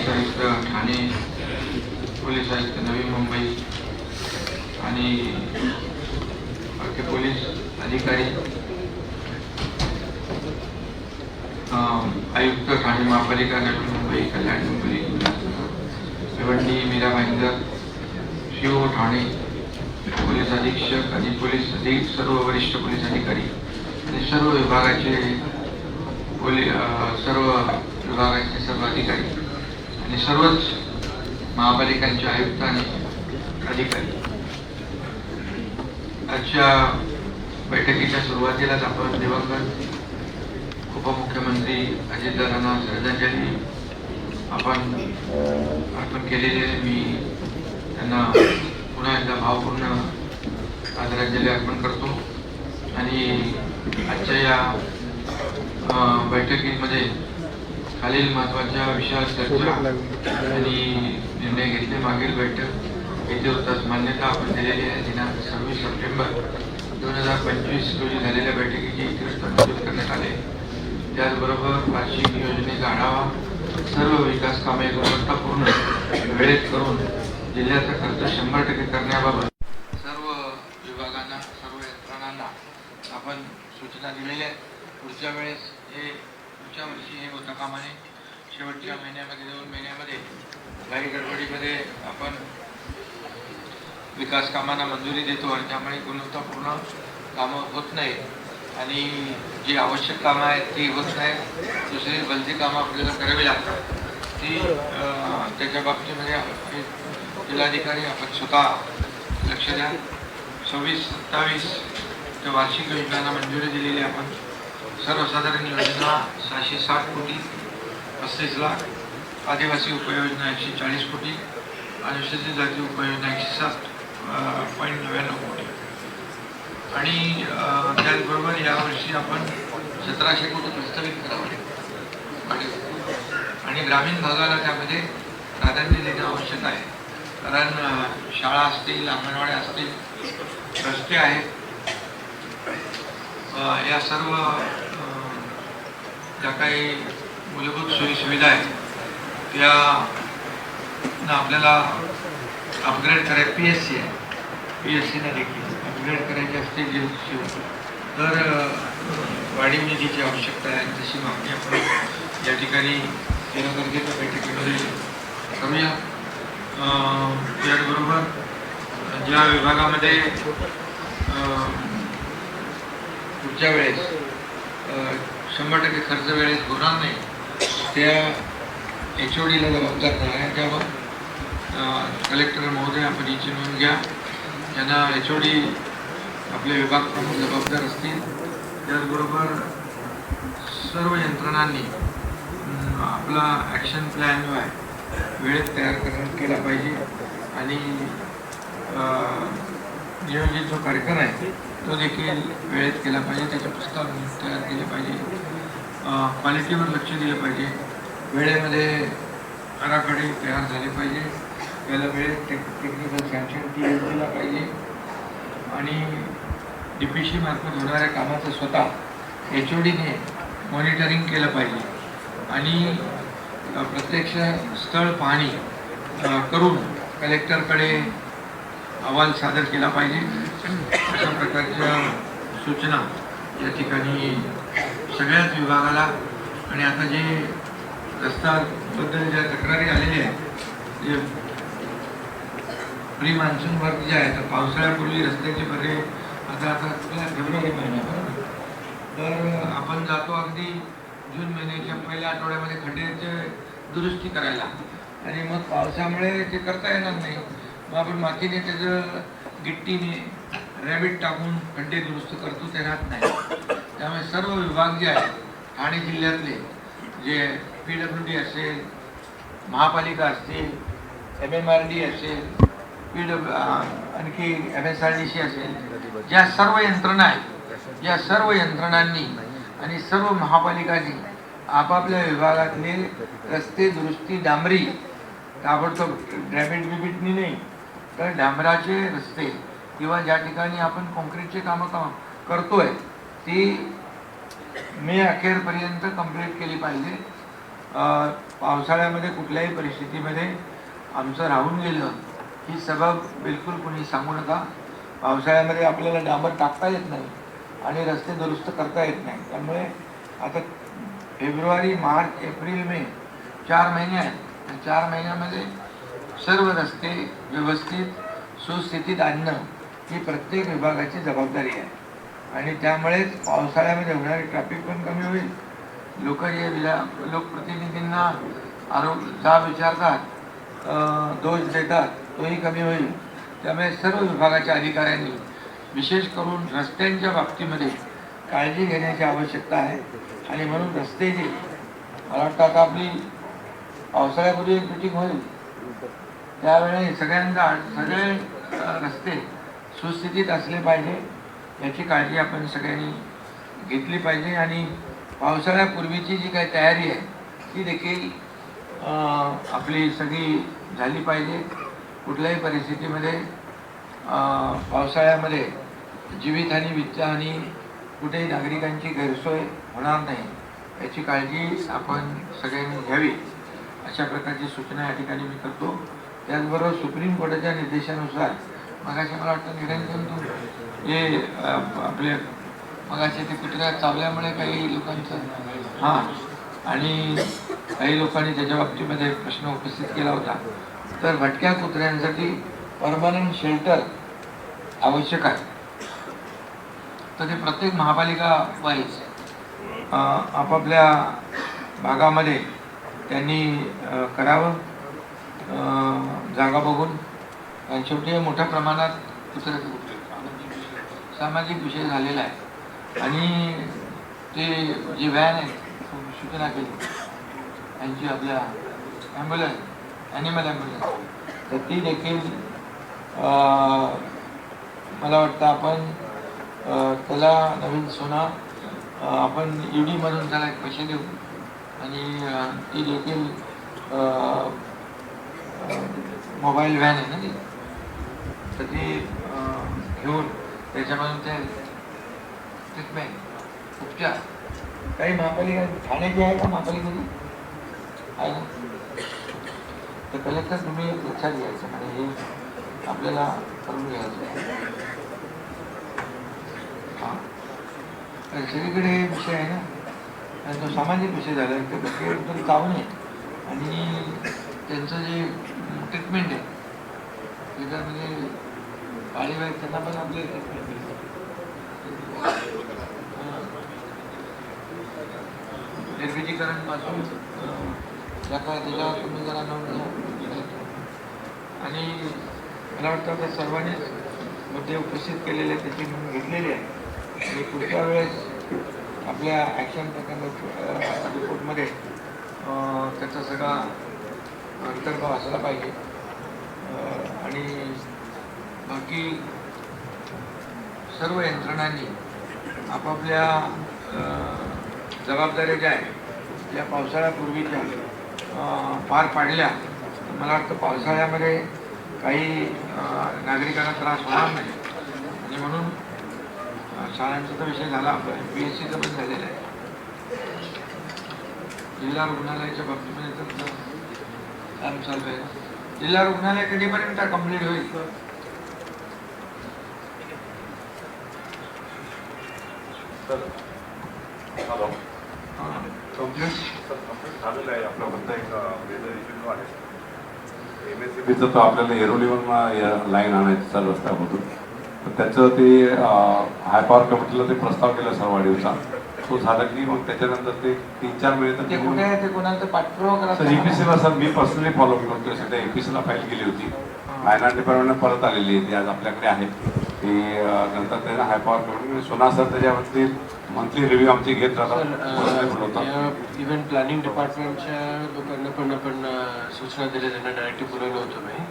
Police आयुक्त Thane, police आयुक्त नवी मुंबई आणि पोलीस अधिकारी, आयुक्त ठाणे महापालिका नवी मुंबई, कल्याण मुंबई, भिवंडी, मीरा भाईंदर, शिव ठाणे, पोलीस अधीक्षक आणि सर्व वरिष्ठ पोलीस अधिकारी आणि सर्व विभागाचे सर्व अधिकारी आणि सर्वच महापालिकांचे आयुक्त आणि अधिकारी, आजच्या बैठकीच्या सुरुवातीलाच आपण दिवंगत उपमुख्यमंत्री अजितदादांना श्रद्धांजली अर्पण केलेले. मी त्यांना पुन्हा एकदा भावपूर्ण आदरांजली अर्पण करतो आणि आजच्या या बैठकीमध्ये खालील महत्त्वाच्या विषयावर चर्चा आणि निर्णय घेतले. मागील बैठक इतिवृत्तास मान्यता आपण दिलेली आहे. दिनांक 26 सप्टेंबर 2025 रोजी झालेल्या बैठकीची इतिवृत्त मंजूर करण्यात आले. त्याचबरोबर वार्षिक योजनेचा आढावा, सर्व विकास कामे गुणवत्तापूर्ण वेळेत करून जिल्ह्याचा खर्च 100% करण्याबाबत सर्व विभागांना, सर्व यंत्रणांना आपण सूचना दिलेल्या आहेत. पुढच्या वर्षी हे होता कामा नये. शेवटच्या महिन्यामध्ये 2 महिन्यामध्ये काही गडबडीमध्ये आपण विकास कामांना मंजुरी देतो आणि त्यामुळे गुणवत्तापूर्ण कामं होत नाही आणि जी आवश्यक कामं आहेत ती होत नाही. दुसरी भलती कामं आपल्याला करावी लागतात. ती त्याच्या बाबतीमध्ये जिल्हाधिकारी आपण स्वतः लक्ष द्या. 26-27 त्या वार्षिक योजनांना मंजुरी दिलेली. आपण सर्वसाधारण योजना 660 कोटी 35 लाख, आदिवासी उपयोजना 140 कोटी, अनुसूचित जाती उपयोजना 107.99 कोटी आणि त्याचबरोबर यावर्षी आपण 1700 कोटी प्रस्तावित करावे आणि ग्रामीण भागाला त्यामध्ये प्राधान्य देणं आवश्यक आहे. कारण शाळा असतील, अंगणवाड्या असतील, रस्ते आहेत, या सर्व ज्या काही मूलभूत सोयी सुविधा आहेत त्या आपल्याला अपग्रेड करायला PSC आहे. PSCला देखील अपग्रेड करायची असते तर वाढीव निधीची आवश्यकता आहे. तशी मागणी आपण या ठिकाणी गरजेच्या बैठकीमध्ये करूया. त्याचबरोबर ज्या विभागामध्ये पुढच्या वेळेस 100% खर्च वेळेस होणार नाही त्या HODला जबाबदार आहे. त्यावर कलेक्टर महोदय आपण याची नोंद घ्या. यांना HOD आपले विभाग प्रमुख जबाबदार असतील. त्याचबरोबर सर्व यंत्रणांनी आपला ॲक्शन प्लॅन जो आहे वेळेत तयार केला पाहिजे आणि नियोजित जो कार्यक्रम आहे तो देखील वेळेत केला पाहिजे. त्याचे प्रस्ताव तयार केले पाहिजे. क्वालिटीवर लक्ष दिलं पाहिजे. वेळेमध्ये आराखडे तयार झाले पाहिजे. त्याला वेळेत टेक्निकल सँक्शन दिला पाहिजे आणि DPC मार्फत होणाऱ्या कामाचं स्वतः HODने मॉनिटरिंग केलं पाहिजे आणि प्रत्यक्ष स्थळ पाहणी करून कलेक्टरकडे अहवाल सादर केला पाहिजे. अशा प्रकारच्या सूचना या ठिकाणी सगळ्याच विभागाला आणि आता जे रस्त्याबद्दल ज्या तक्रारी आलेल्या आहेत जे प्री मान्सून वर्क जे आहे तर पावसाळ्यापूर्वी रस्त्याचे बरे आता फेब्रुवारी महिन्यात तर आपण जातो अगदी जून महिन्याच्या पहिल्या आठवड्यामध्ये खड्ड्याची दुरुस्ती करायला आणि मग पावसामुळे ते करता येणार नाही. मग आपण मातीने त्याचं गिट्टीने रॅबिट टाकून खड्डे दुरुस्त करतो ते राहत नाही. त्यामुळे सर्व विभाग जे आहेत ठाणे जिल्ह्यातले जे PWD असेल, महापालिका असतील, MMRD असेल, आणखी MSRDC असेल, ज्या सर्व यंत्रणा आहेत या सर्व यंत्रणांनी आणि सर्व महापालिकांनी आपापल्या विभागातले रस्ते दुरुस्ती डांबरी ताबडतोब ड्रॅमेज बिबिटनी नाही तर डांबराचे रस्ते किंवा ज्या ठिकाणी आपण कॉन्क्रीटचे कामं करतोय ती मे अखेरपर्यंत कंप्लीट केली पाहिजे. पावसाळ्यामध्ये कुठल्याही परिस्थितीमध्ये आमचं राहून गेलं ही सबब बिलकुल कोणी सांगू नका. पावसाळ्यामध्ये आपल्याला डांबर टाकता येत नाही आणि रस्ते दुरुस्त करता येत नाही. त्यामुळे आता फेब्रुवारी, मार्च, एप्रिल, मे 4 महिने आहेत. त्या 4 महिन्यामध्ये सर्व रस्ते व्यवस्थित सुस्थितीत आणणं ही प्रत्येक विभागाची जबाबदारी आहे. आणि त्यामुळेच पावसाळ्यामध्ये होणारी ट्रॅफिक पण कमी होईल. लोक जे लोकप्रतिनिधींना जाब विचारतात, दोष देतात, तोही कमी होईल. त्यामुळे सर्व विभागाच्या अधिकाऱ्यांनी विशेष करून रस्त्यांच्या बाबतीमध्ये काळजी घेण्याची आवश्यकता आहे. आणि म्हणून रस्ते जे मला वाटतं आता आपली पावसाळ्यापूर्वी एक मिटिंग होईल, त्यावेळी सगळे रस्ते सुस्थितीत असले पाहिजे याची काळजी आपण सगळ्यांनी घेतली पाहिजे. आणि पावसाळ्यापूर्वीची जी काही तयारी आहे ती देखील आपली सगळी झाली पाहिजे. कुठल्याही परिस्थितीमध्ये पावसाळ्यामध्ये जीवितहानी, वित्तहानी, कुठेही नागरिकांची गैरसोय होणार नाही याची काळजी आपण सगळ्यांनी घ्यावी, अशा प्रकारची सूचना या ठिकाणी मी करतो. त्याचबरोबर सुप्रीम कोर्टाच्या निर्देशानुसार मगाशी मला वाटतं निरंजन तू हे आपले मगाशी ते कुत्र्या चावल्यामुळे काही लोकांचं आणि काही लोकांनी त्याच्या बाबतीमध्ये प्रश्न उपस्थित केला होता. तर भटक्या कुत्र्यांसाठी परमनंट शेल्टर आवश्यक आहे. तर ते प्रत्येक महापालिका वाईज आपापल्या भागामध्ये त्यांनी करावं, जागा बघून. आणि शेवटी मोठ्या प्रमाणात सामाजिक विषय झालेला आहे. आणि ते जी व्हॅन आहे सूचना केली त्यांची आपल्या ॲनिमल ॲम्ब्युलन्स, तर ती देखील मला वाटतं आपण त्याला नवीन सोना आपण ED-मधून त्याला पैसे देऊ आणि ती देखील मोबाईल व्हॅन आहे ना ती, तर ती घेऊन त्याच्यामधून ते ट्रीटमेंट उपचार काही महापालिका ठाण्याची आहे का महापालिकेची आहे ना, तर कलेक्टर तुम्ही लक्षात घ्यायचं आणि हे आपल्याला करून घ्यायचं आहे. सगळीकडे हे विषय आहे ना, आणि तो सामाजिक विषय झाला आहे. तर चावू नये आणि त्यांचं जे ट्रीटमेंट आहे त्याच्यामध्ये पाळीव आहेत त्यांना पण आपले निर्विजीकरणपासून त्याच्यावर तुम्ही जरा नोंद घ्या. आणि मला वाटतं आता सर्वांनीच मुद्दे उपस्थित केलेले त्याची नोंद घेतलेली आहे. आणि पुढच्या वेळेस आपल्या ॲक्शन रिपोर्टमध्ये त्याचा सगळा अंतर्भाव असला पाहिजे. आणि बाकी सर्व यंत्रणांनी आपापल्या जबाबदाऱ्या ज्या आहेत त्या पावसाळ्यापूर्वीच्या पार पाडल्या. मला वाटतं पावसाळ्यामध्ये काही नागरिकांना त्रास होणार नाही. आणि म्हणून शाळांचा तर विषय झाला, PSCचं पण झालेलं आहे. जिल्हा रुग्णालयाच्या बाबतीमध्ये तर काम चालू आहे. जिल्हा रुग्णालय कधीपर्यंत कंप्लीट होईल? झालेलं आहे. आपला फक्त एक मेजर इश्यू आहे MSCBचं, तर आपल्याला एरोलीवर लाईन आणायची सर रस्त्यामधून. तर त्याचं ते हाय पॉवर कमिटीला ते प्रस्ताव केला सरवाडीचा. तो झाला की मग त्याच्यानंतर ते 3-4 महिने तर ते कुठे आहे, ते कोणाला पाठपुरावा करा सर EPCला. सर मी पर्सनली फॉलो करतोय. सध्या EPCला फाईल केली होती, मायनॉरिटी डिपार्टमेंट परत आलेली आहे, ती आज आपल्याकडे आहे. ती नंतर त्याला हाय पॉवर कमिटी सोना सर त्याच्यावरती मंथली रिव्ह्यू आमची घेत राहतात. इव्हन प्लॅनिंग डिपार्टमेंटच्या लोकांना पण आपण सूचना दिल्या, त्यांना डायरेक्टली बोलवलं होतं मी.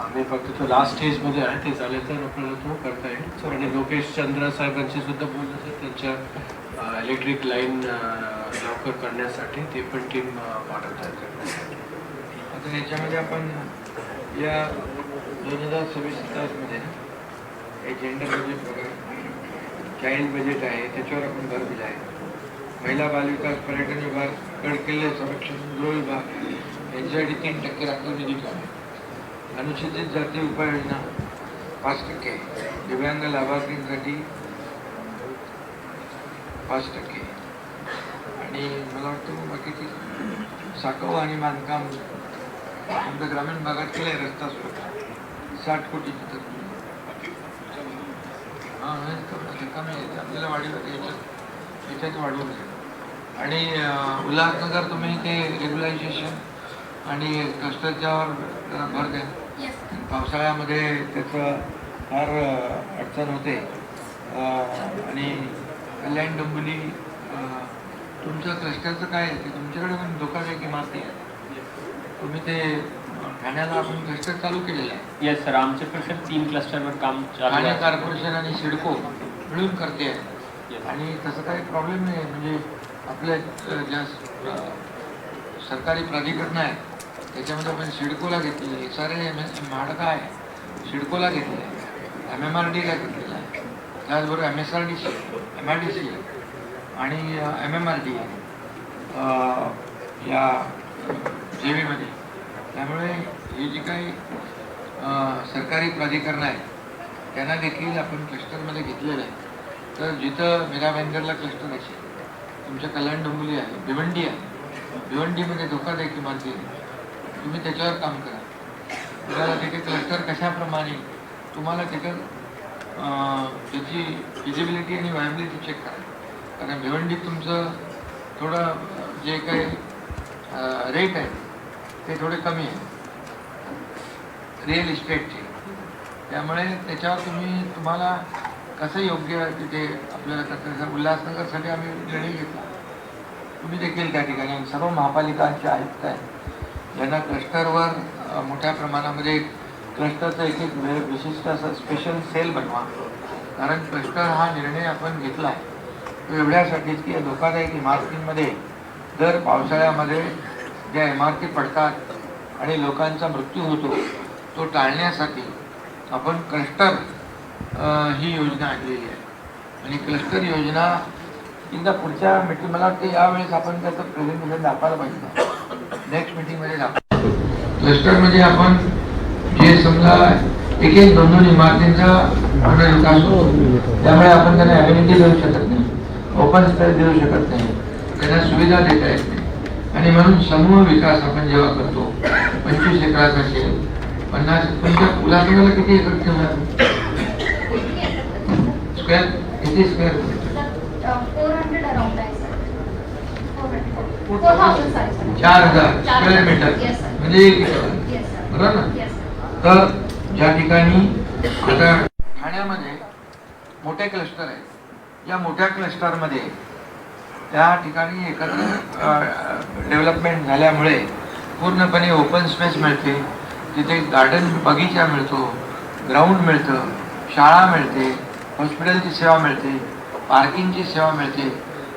आम्ही फक्त तो लास्ट स्टेजमध्ये आहे, ते झाले तर आपल्याला तो करता येईल. सर आणि लोकेश चंद्र साहेबांशी सुद्धा बोललं तर त्यांच्या इलेक्ट्रिक लाईन लवकर करण्यासाठी ते पण टीम पाठवत आहेत. आता याच्यामध्ये आपण या 2026-27मध्ये हे जेंडर बजेट वगैरे चाइल्ड बजेट आहे त्याच्यावर आपण भर दिला आहे. महिला बालविकास पर्यटन विभाग गडकिल्ले संरक्षण गृहविभाग यांच्यासाठी 3% राखीव निधी कमी, अनुसूचित जाती उपाययोजना 5%, दिव्यांग लाभार्थींसाठी 5%, आणि मला वाटतं बाकीची साखव आणि बांधकाम आमच्या ग्रामीण भागात केलं आहे रस्ता सुरक्षा 60 कोटीची तरतूद. हां कमी आहे आपल्याला वाढीव याच्यात वाढवलं आहे. आणि उल्हासनगर तुम्ही ते रेग्युलायझेशन आणि क्लस्टरच्यावर जरा भर द्या. पावसाळ्यामध्ये त्याचं फार अडचण होते. आणि कल्याण डोंबिवली तुमचं क्लस्टरचं काय आहे ते तुमच्याकडे पण धोकादायक इमारती आहे. तुम्ही ते ठाण्याला आपण क्लस्टर चालू केलेलं आहे. येस सर, आमच्याकडे सर 3 क्लस्टरवर काम चालू ठाणे आहे. कॉर्पोरेशन आणि सिडको मिळून करते आहे. आणि तसं काही प्रॉब्लेम नाही. म्हणजे आपल्या ज्या सरकारी प्राधिकरण आहे त्याच्यामध्ये आपण सिडकोला घेतलेली आहे, SRA म्हाडका आहे सिडकोला घेतलेलं आहे, MMRDला घेतलेलं आहे, त्याचबरोबर MSRDC MIDC आणि MMRD या जेवीमध्ये. त्यामुळे ही जी काही सरकारी प्राधिकरण आहे त्यांना देखील आपण क्लस्टरमध्ये घेतलेलं आहे. तर जिथं मीरा भाईंदरला क्लस्टर असेल, तुमच्या कल्याण डोंबिवली आहे, भिवंडी आहे, भिवंडीमध्ये धोकादायक इमारती आहे, तुम्ही त्याच्यावर काम करा. तुम्हाला तिथे क्लस्टर कशाप्रमाणे तुम्हाला तिथं त्याची फिजिबिलिटी आणि व्हायबिलिटी चेक करा. कारण भिवंडीत तुमचं थोडं जे काही रेट आहे ते थोडे कमी आहे रिअल इस्टेटचे. त्यामुळे त्याच्यावर तुम्हाला कसं योग्य तिथे आपल्याला कसं. उल्हासनगरसाठी आम्ही निर्णय घेतला. तुम्ही देखील त्या ठिकाणी सर्व महापालिकांचे आयुक्त आहेत ज्यांना क्लस्टरवर मोठ्या प्रमाणामध्ये क्लस्टरचं एक विशिष्ट असं स्पेशल सेल बनवा. कारण क्लस्टर हा निर्णय आपण घेतला आहे तो एवढ्यासाठीच की धोकादायक इमारतींमध्ये दर पावसाळ्यामध्ये ज्या इमारती पडतात आणि लोकांचा मृत्यू होतो तो टाळण्यासाठी आपण क्लस्टर ही योजना आणलेली आहे. आणि क्लस्टर योजना एकदा पुढच्या मीटिंग मला वाटते यावेळेस आपण त्याचं प्रेझेंटेशन दाखवायला पाहिजे. नेक्स्ट मीटिंगमध्ये दाखवा. क्लस्टरमध्ये आपण जे समजा एक 2 इमारतींचा पुनर्विकास होतो त्यामुळे आपण त्यांना ॲम्युनिटी देऊ शकत नाही, ओपन स्पेस देऊ शकत नाही, त्यांना सुविधा देता येत नाही. आणि म्हणून समूह विकास आपण जेव्हा करतो 25 एकराचा असेल 50 तुमच्या उल्हासनगरला किती एकर ठेवला स्क्वेअर किती स्क्वेअर 400 अराउंड आहे सर. 4000 सॉरी 4000 स्क्वेअर मीटर म्हणजे 1 एकर बरोबर ना. तर ज्या ठिकाणी आता ठाण्यामध्ये मोठे क्लस्टर आहेत, या मोठ्या क्लस्टरमध्ये त्या ठिकाणी एकत्र डेव्हलपमेंट झाल्यामुळे पूर्णपणे ओपन स्पेस मिळते. तिथे गार्डन बगीचा मिळतो, ग्राउंड मिळतं, शाळा मिळते, हॉस्पिटलची सेवा मिळते, पार्किंगची सेवा मिळते,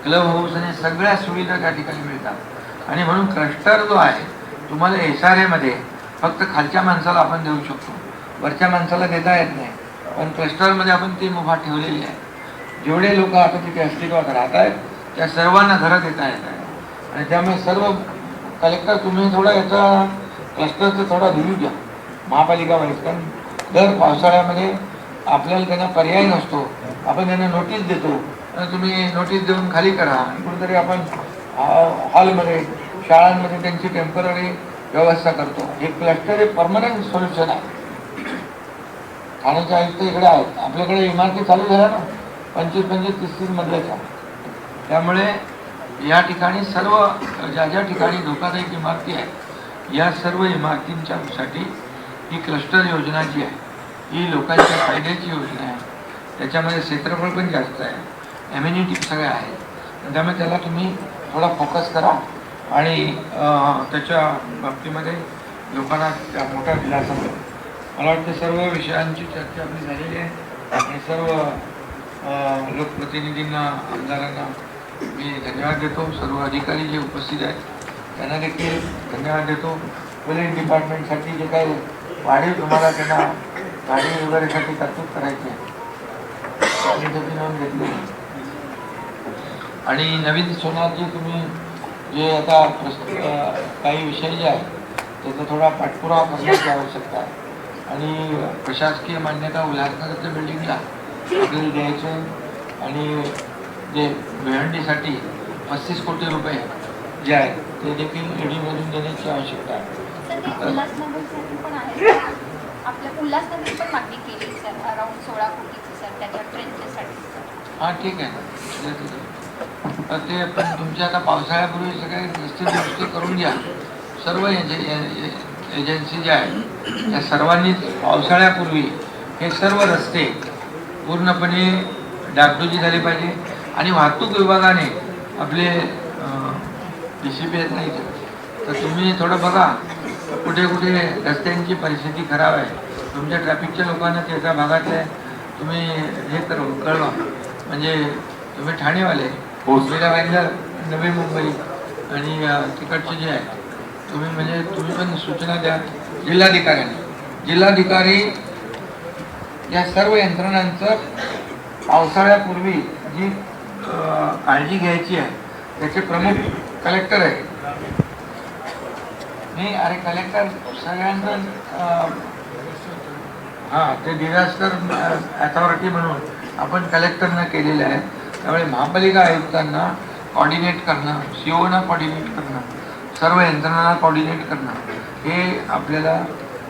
क्लब हाऊस आणि सगळ्या सुविधा त्या ठिकाणी मिळतात. आणि म्हणून क्लस्टर जो आहे तुम्हाला SRAमध्ये फक्त खालच्या माणसाला आपण देऊ शकतो, वरच्या माणसाला देता येत नाही. पण क्लस्टरमध्ये आपण ती मुभा ठेवलेली आहे. जेवढे लोक आता तिथे अस्तित्वात राहत आहेत त्या सर्वांना घरं देता येत आहे. आणि त्यामुळे सर्व कलेक्टर तुम्ही थोडा याचा क्लस्टरचं थोडा रिव्ह्यू द्या महापालिकामध्ये. कारण दर पावसाळ्यामध्ये आपल्याला त्यांना पर्याय नसतो, आपण त्यांना नोटीस देतो आणि तुम्ही नोटीस देऊन खाली करा. कुठेतरी आपण हॉलमध्ये शाळांमध्ये त्यांची टेम्पररी व्यवस्था करतो. हे क्लस्टर हे परमनंट सोल्युशन आहे. ठाण्याचे आयुक्त इकडे आहेत, आपल्याकडे इमारती चालू झाल्या ना 25-25, 30-30 मजल्याच्या. त्यामुळे या ठिकाणी सर्व ज्या ज्या ठिकाणी धोकादायक इमारती आहेत या सर्व इमारतींच्यासाठी ही क्लस्टर योजना जी आहे ही लोकांच्या फायद्याची योजना आहे. त्याच्यामध्ये क्षेत्रफळ पण जास्त आहे, ॲम्युनिटी सगळ्या आहेत. त्यामुळे त्याला तुम्ही थोडा फोकस करा आणि त्याच्या बाबतीमध्ये लोकांना मोठा दिलासा मिळेल. मला वाटतं सर्व विषयांची चर्चा आपली झालेली आहे आणि सर्व लोकप्रतिनिधींना आमदारांना मी धन्यवाद देतो. सर्व अधिकारी जे उपस्थित आहेत त्यांना देखील धन्यवाद देतो. पोलीस डिपार्टमेंटसाठी जे काही वाढीव तुम्हाला त्यांना गाडी वगैरेसाठी तरतूद करायची आहे त्याची नोंद घेतली. आणि नवीन सोनार जी तुम्ही जे आता काही विषय जे आहेत त्याचा थोडा पाठपुरावा करण्याची आवश्यकता आहे आणि प्रशासकीय मान्यता उल्हासनगरच्या बिल्डिंगला आपल्याला द्यायचं आणि जे भिवंडीसाठी 35 कोटी रुपये जे आहेत ते देखील ईडीमधून देण्याची आवश्यकता आहे. सर ते उल्हासनगरसाठी पण आहे. आपल्या उल्हासनगर पण मागणी केली सर अराउंड 16 कोटीची सर त्याच्या ट्रेनच्यासाठी. हां ठीक आहे ना, तर ते पण तुमच्या आता पावसाळ्यापूर्वी सगळे रस्ते दुरुस्ती करून घ्या. सर्व एजन्सी ज्या आहेत त्या सर्वांनीच पावसाळ्यापूर्वी हे सर्व रस्ते पूर्णपणे डागडुजी झाले पाहिजे आणि वाहतूक विभागाने आपले DCP आहेत नाही तर तुम्ही थोडं बघा कुठे कुठे रस्त्यांची परिस्थिती खराब आहे. तुमच्या ट्रॅफिकच्या लोकांना त्याच्या भागातले तुम्ही हे कळवा. म्हणजे तुम्ही ठाणेवाले पोचलेल्या वाहिनीला नवी मुंबई आणि तिकडचे जे आहे तुम्ही म्हणजे तुम्ही पण सूचना द्या जिल्हाधिकारी या सर्व यंत्रणांचं पावसाळ्यापूर्वी जी काळजी घ्यायची आहे त्याचे प्रमुख कलेक्टर आहे. नाही अरे कलेक्टर सगळ्यांचं हां ते डिझास्टर अथॉरिटी म्हणून आपण कलेक्टरनं केलेलं आहे. त्यामुळे महापालिका आयुक्तांना कॉर्डिनेट करणं, COना कॉर्डिनेट करणं, सर्व यंत्रणांना कॉर्डिनेट करणं हे आपल्याला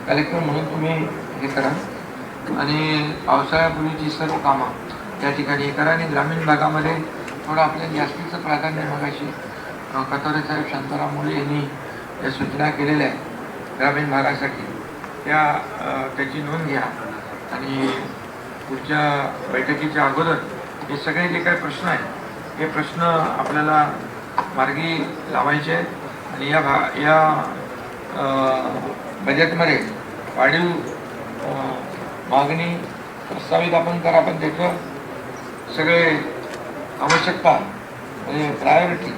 कलेक्टर म्हणून तुम्ही हे करा आणि पावसाळ्यापूर्वीची सर्व कामं त्या ठिकाणी करा आणि ग्रामीण भागामध्ये थोडं आपल्याला जास्तीचं प्राधान्य मगाशी कथोरे साहेब शांताराम मुले यांनी या सूचना केलेल्या आहेत ग्रामीण भागासाठी त्याची नोंद घ्या आणि पुढच्या बैठकीच्या अगोदर हे सगळे जे काही प्रश्न आहेत हे प्रश्न आपल्याला मार्गी लावायचे आहेत आणि या बजेटमध्ये वाढीव मागणी प्रस्तावित आपण करा पण त्याचं सगळे आवश्यकता म्हणजे प्रायोरिटी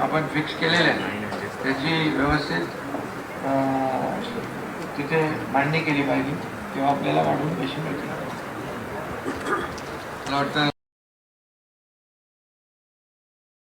आपण फिक्स केलेले आहे त्याची व्यवस्थित तिथे मांडणी केली पाहिजे तेव्हा आपल्याला वाढून पैसे मिळतील. मला वाटतं